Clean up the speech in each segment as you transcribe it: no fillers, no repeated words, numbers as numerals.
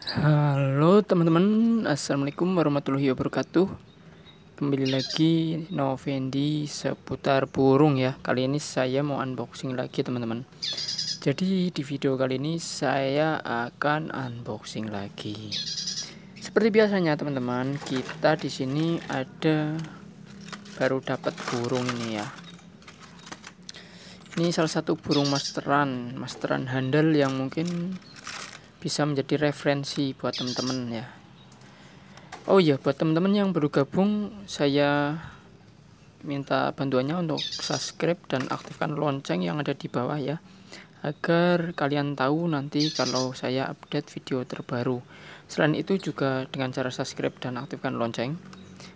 Halo teman-teman, assalamualaikum warahmatullahi wabarakatuh. Kembali lagi Novendi seputar burung ya. Kali ini saya mau unboxing lagi teman-teman. Jadi di video kali ini saya akan unboxing lagi. Seperti biasanya teman-teman, kita di sini baru dapat burung ini ya. Ini salah satu burung masteran handal yang mungkin bisa menjadi referensi buat teman-teman ya. Oh iya, buat teman-teman yang baru gabung, saya minta bantuannya untuk subscribe dan aktifkan lonceng yang ada di bawah ya, agar kalian tahu nanti kalau saya update video terbaru. Selain itu juga dengan cara subscribe dan aktifkan lonceng,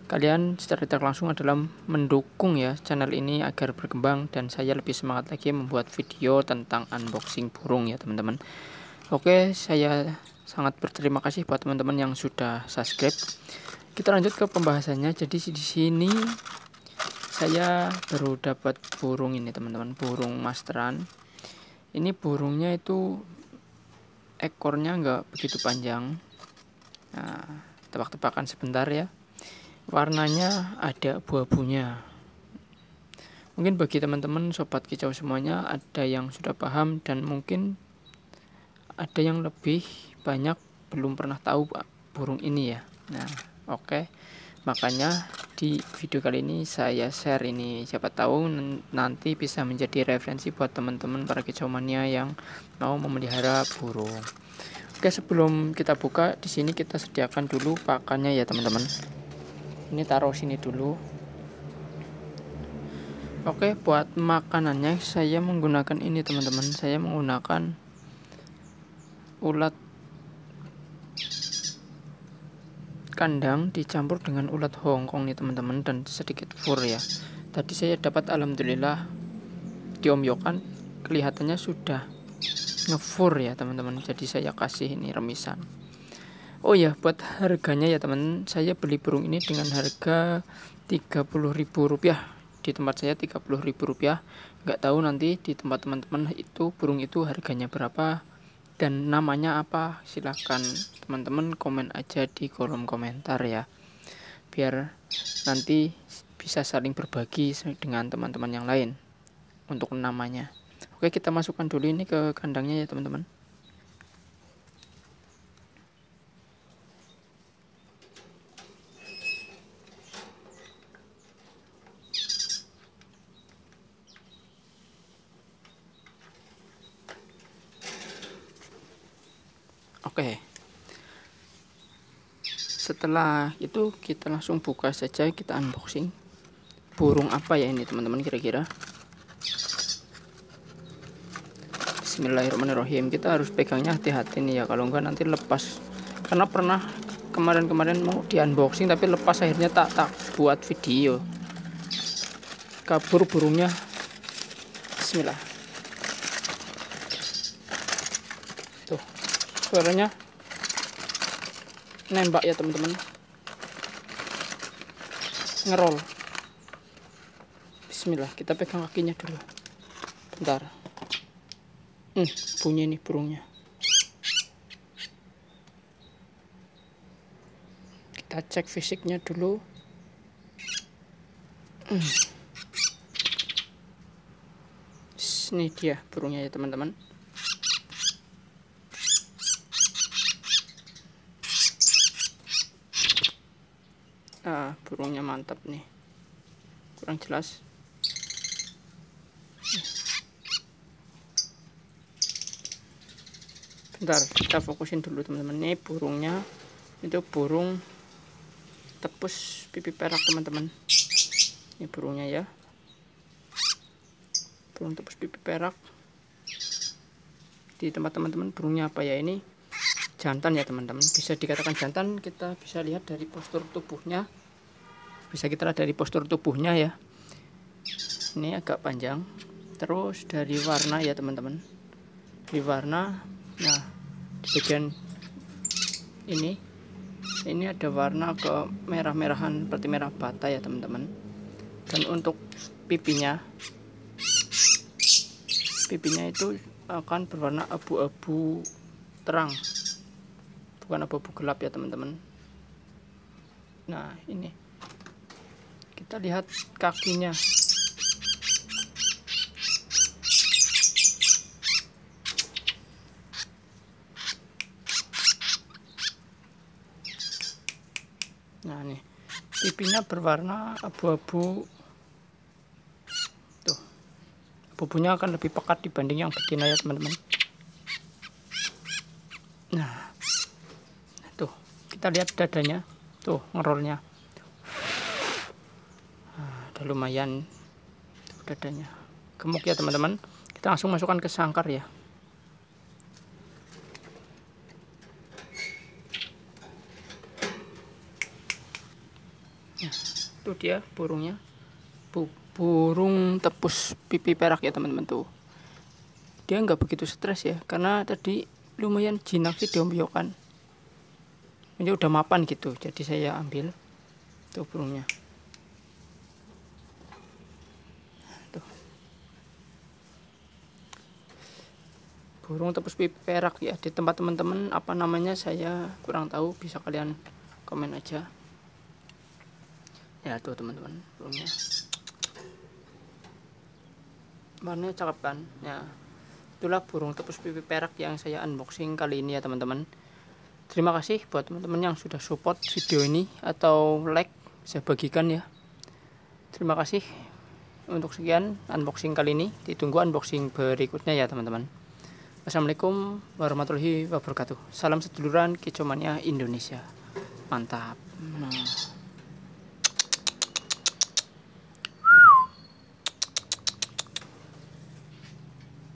kalian secara tidak langsung adalah mendukung ya channel ini agar berkembang dan saya lebih semangat lagi membuat video tentang unboxing burung ya teman-teman. Oke, saya sangat berterima kasih buat teman-teman yang sudah subscribe. Kita lanjut ke pembahasannya. Jadi di sini saya baru dapat burung ini teman-teman, burung masteran. Ini burungnya itu ekornya nggak begitu panjang. Nah, tebak-tebakan sebentar ya. Warnanya ada abu-abunya. Mungkin bagi teman-teman sobat kicau semuanya ada yang sudah paham dan mungkin ada yang lebih banyak belum pernah tahu burung ini ya. Nah, oke. Makanya di video kali ini saya share ini, siapa tahu nanti bisa menjadi referensi buat teman-teman para kicau mania yang mau memelihara burung. Oke, sebelum kita buka, di sini kita sediakan dulu pakannya ya teman-teman. Ini taruh sini dulu. Oke, buat makanannya saya menggunakan ini teman-teman. Saya menggunakan ulat kandang dicampur dengan ulat Hongkong nih teman-teman, dan sedikit fur ya. Tadi saya dapat alhamdulillah diomyokan, kelihatannya sudah ngefur ya teman-teman. Jadi saya kasih ini remisan. Oh ya, buat harganya ya teman, saya beli burung ini dengan harga Rp30.000. Di tempat saya Rp30.000. Nggak tahu nanti di tempat teman-teman itu burung itu harganya berapa dan namanya apa, silahkan teman-teman komen aja di kolom komentar ya, biar nanti bisa saling berbagi dengan teman-teman yang lain untuk namanya. Oke, kita masukkan dulu ini ke kandangnya ya teman-teman. Oke, setelah itu kita langsung buka saja, kita unboxing. Burung apa ya ini teman-teman kira-kira? Bismillahirrahmanirrahim. Kita harus pegangnya hati-hati nih ya, kalau enggak nanti lepas. Karena pernah kemarin-kemarin mau di unboxing tapi lepas, akhirnya tak buat video, kabur burungnya. Bismillah. Tuh, suaranya nembak ya teman-teman, ngerol. Bismillah, kita pegang kakinya dulu bentar. Bunyi nih burungnya. Kita cek fisiknya dulu. Ini dia burungnya ya teman-teman. Burungnya mantap nih, kurang jelas. Bentar, kita fokusin dulu teman-teman. Ini burungnya itu burung tepus pipi perak teman-teman. Ini burungnya ya, burung tepus pipi perak. Di tempat teman-teman burungnya apa ya, ini jantan ya teman-teman, bisa dikatakan jantan. Kita bisa lihat dari postur tubuhnya, ya. Ini agak panjang. Terus dari warna ya teman-teman, di warna, nah di bagian ini ada warna ke merah-merahan seperti merah bata ya teman-teman. Dan untuk pipinya itu akan berwarna abu-abu terang, bukan abu-abu gelap ya teman-teman. Nah ini kita lihat kakinya. Nah nih pipinya berwarna abu-abu. Tuh, abu-abunya akan lebih pekat dibanding yang betina ya teman-teman. Nah tuh kita lihat dadanya, tuh ngerolnya. Nah, udah lumayan tuh dadanya, gemuk ya teman-teman. Kita langsung masukkan ke sangkar ya. Nah, itu dia burungnya, burung tepus pipi perak ya teman-teman. Tuh dia nggak begitu stres ya, karena tadi lumayan jinak sih diombyokan. Ini udah mapan gitu, jadi saya ambil tuh burungnya. Tuh burung tepus pipi perak ya, di tempat teman-teman apa namanya saya kurang tahu, bisa kalian komen aja ya. Tuh teman-teman burungnya, warnanya cakep kan ya. Itulah burung tepus pipi perak yang saya unboxing kali ini ya teman-teman. Terima kasih buat teman-teman yang sudah support video ini atau like, saya bagikan ya. Terima kasih. Untuk sekian unboxing kali ini, ditunggu unboxing berikutnya ya teman-teman. Wassalamualaikum warahmatullahi wabarakatuh. Salam seduluran Kicomania Indonesia. Mantap. Nah.